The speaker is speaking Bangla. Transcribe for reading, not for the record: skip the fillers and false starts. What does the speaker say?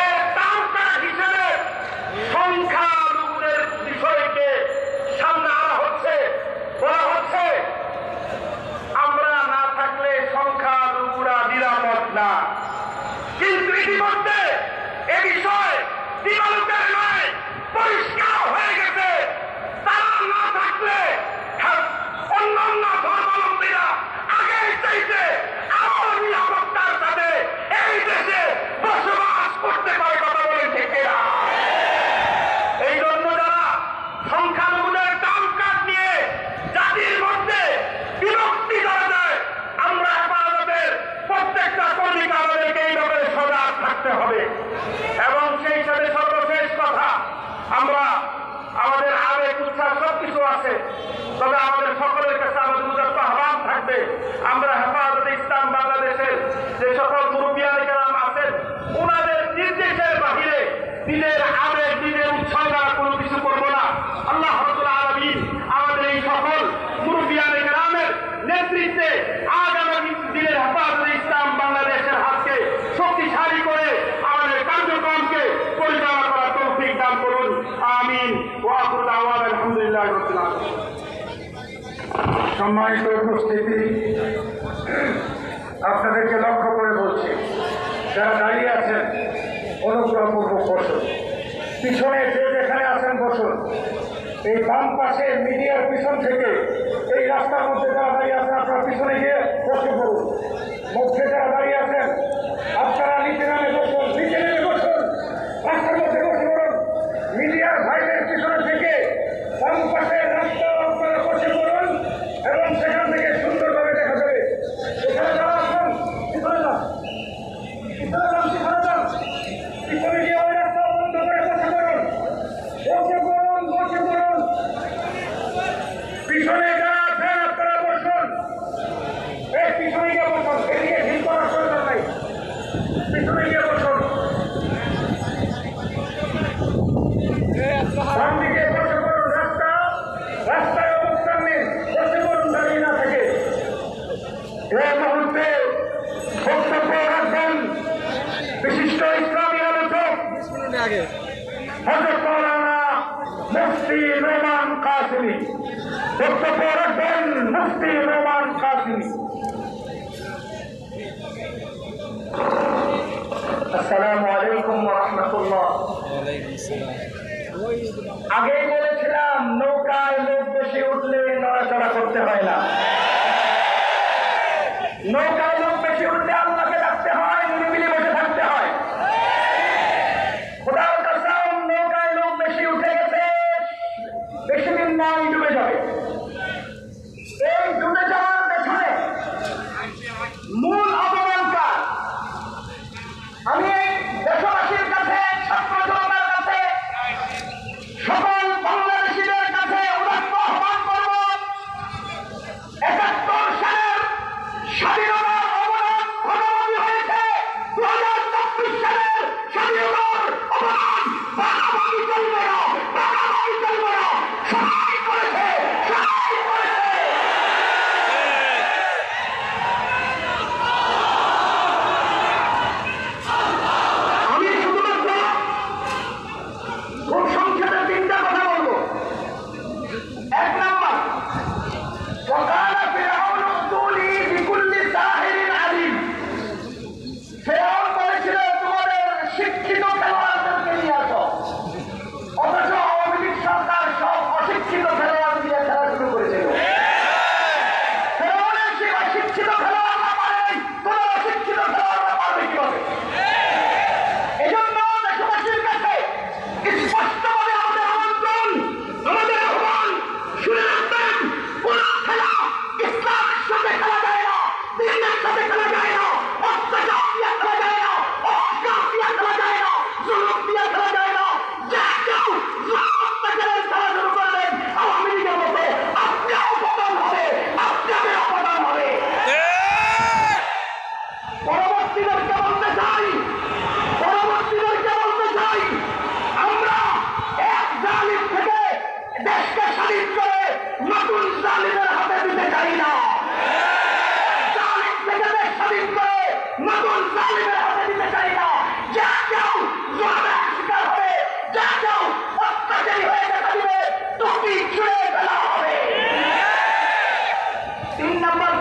এর তারকা হিসেবে সংখ্যালঘুদের বিষয়কে সামনে আনা হচ্ছে, বলা হচ্ছে আমরা না থাকলে সংখ্যালঘুরা নিরাপদ না। কিন্তু ইতিমধ্যে এ বিষয়ে দিবালোকের নয়, পরিষ্কার হয়ে গেছে তারা না থাকলে অন্যান্য ধর্মাবলম্বীরা আগের চাইতে আরো নিরাপত্তার সাথে এই দেশে বসবাস করতে পারে। কথা বলেন ঠিক কিনা? এই জন্য যারা সংখ্যালঘুদের দাম কাট নিয়ে জাতির মধ্যে বিভক্তি করা যায়, আমরা হেফাজতের প্রত্যেকটা কর্মীকে আমাদেরকে এই ব্যাপারে সজাগ থাকতে হবে। এবং সেই সাথে সর্বশেষ কথা, আমরা আমাদের আবেগ উৎসাহ সবকিছু আছে, তবে আমাদের সকলের কাছে আমাদের উদাত্ত আহ্বান থাকবে, আমরা হেফাজতে ইসলাম বাংলাদেশের যে সকল মুরব্বিয়ানে কেরাম আছেন ওনাদের নির্দেশের বাহিরে দিনের আবেগ দিনের উৎসাহ দ্বারা কোনো কিছু করবো না। আল্লাহ রাব্বুল আলামিন আমাদের এই সকল মুরব্বিয়ানে কেরামের নেতৃত্বে আগামী দিনের হেফাজতে ইসলাম বাংলাদেশের হাতকে শক্তিশালী করে আমাদের কার্যক্রমকে পরিচালনা করার তৌফিক দান করুন। আমিন। ওয়া আখিরু দাওয়ানা আলহামদুলিল্লাহি রাব্বিল আলামিন। সম্মানিত উপস্থিতি, আপনাদেরকে লক্ষ্য করে বলছি, যারা দাঁড়িয়ে আছেন অনুগ্রহপূর্বক বসুন, পিছনে যে যেখানে আছেন বসুন। এই বাম পাশে মিডিয়ার পিছন থেকে এই রাস্তার মধ্যে যারা দাঁড়িয়ে আছেন আপনারা পিছনে গিয়ে বসে পড়ুন। মধ্যে যারা দাঁড়িয়ে আছেন আপনারা নিচে নামে বসুন, নিচে নেমে বসুন, রাস্তার মধ্যে বসে পড়ুন। মিডিয়ার ভাইদের পিছনে থেকে বাম পাশের রাস্তা আপনারা বসে পড়ুন এবং সেখান থেকে সুন্দরভাবে দেখা যাবে। এখানে যারা আছেন পিছনে যান, পিছনে যান, পিছনে যান, পিছনে গিয়ে ওই রাস্তা বন্ধ করে বসে পড়ুন, বসে পড়ুন, বসে পড়ুন। পিছনে যারা আছেন আপনারা বসুন, এই পিছনে গিয়ে বসুন, এদিকে ঢিল করার প্রয়োজন নাই, পিছনে গিয়ে বসুন। বাম দিকে বসে পড়ুন, রাস্তায় অবস্থান নিন, বসে পড়ুন দাঁড়িয়ে না থাকে। এই মুহূর্তে বক্তব্য রাখবেন বিশিষ্ট ইসলামী আলোচক হযরত মাওলানা মুফতি নোমান কাসেমী। বক্তব্য রাখবেন মুফতি নোমান কাসেমী। আসসালামু আলাইকুম ওয়া রাহমাতুল্লাহ। আগেই বলেছিলাম নৌকায় লোক বেশি উঠলে নড়াচড়া করতে হয় না, নৌকায় লোক বেশি উঠলে আল্লাহকে ডাকতে হয়, নিরিবিলি বসে থাকতে হয়। খোদার কসম, নৌকায় লোক বেশি উঠে গেছে, বেশি দিন নাই ডুবে যাবে। এই ডুবে যাওয়ার পেছনে মূল অবদানকার আমি দেশবাসীর কাছে, ছাত্র জনতার কাছে, সকল বাংলাদেশীদের কাছে উদাত্ত আহ্বান করব, ৭১ সালের স্বাধীনতার অবদান ভাগাভাগি হয়েছে, ২০২৪ সালের স্বাধীনতার অবদান ভাগাভাগি চলবে না, ভাগাভাগি চলবে না, সবাই করেছে, সবাই করেছে। আমি শুধুমাত্র খুব সংক্ষেপে ৩টা কথা বলবো। ১ নম্বর, وقال فرعون ائتوني بكل ساحر عليم। ফেরাউন বলেছিল তোমাদের শিক্ষিত খেলোয়াড়দেরকে নিয়ে আসো, অথচ আওয়ামী লীগ সরকার সব অশিক্ষিত খেলোয়াড় দিয়ে খেলা শুরু করেছিল। ফেরাউনের সেই অশিক্ষিত খেলোয়াড়রা পারে, তোমরা অশিক্ষিত খেলোয়াড়রা পারবে কিভাবে? এজন্য দেশবাসীর কাছে স্পষ্টভাবে আমাদের আমন্ত্রণ, আমাদের আহ্বান, শুনে রাখবেন, কোন খেলা ইসলামের সাথে খেলা যায় না, দিনের সাথে খেলা যায় না, অত্যাচার দিয়ে খেলা যায় না, অহংকার দিয়ে খেলা যায় না, জুলুম দিয়ে খেলা যায় না। যে কেউ অত্যাচারের খেলা শুরু করবেন আওয়ামী লীগের মতো, আপনিও পতন হবে, আপনাদের অপতন হবে। পরবর্তীদেরকে বলতে চাই, আমরা এক জালিম থেকে দেশকে স্বাধীন করে নতুন জালিমের হাতে দিতে চাই না, জালিম থেকে দেশ স্বাধীন করে নতুন জালিমের হাতে দিতে চাই না। যা কেউ জুলুমের শিকার হবে, যা কেউ অত্যাচারী হয়ে দেখা দিবে, টুপি ছুঁড়ে ফেলা হবে। 3 নম্বর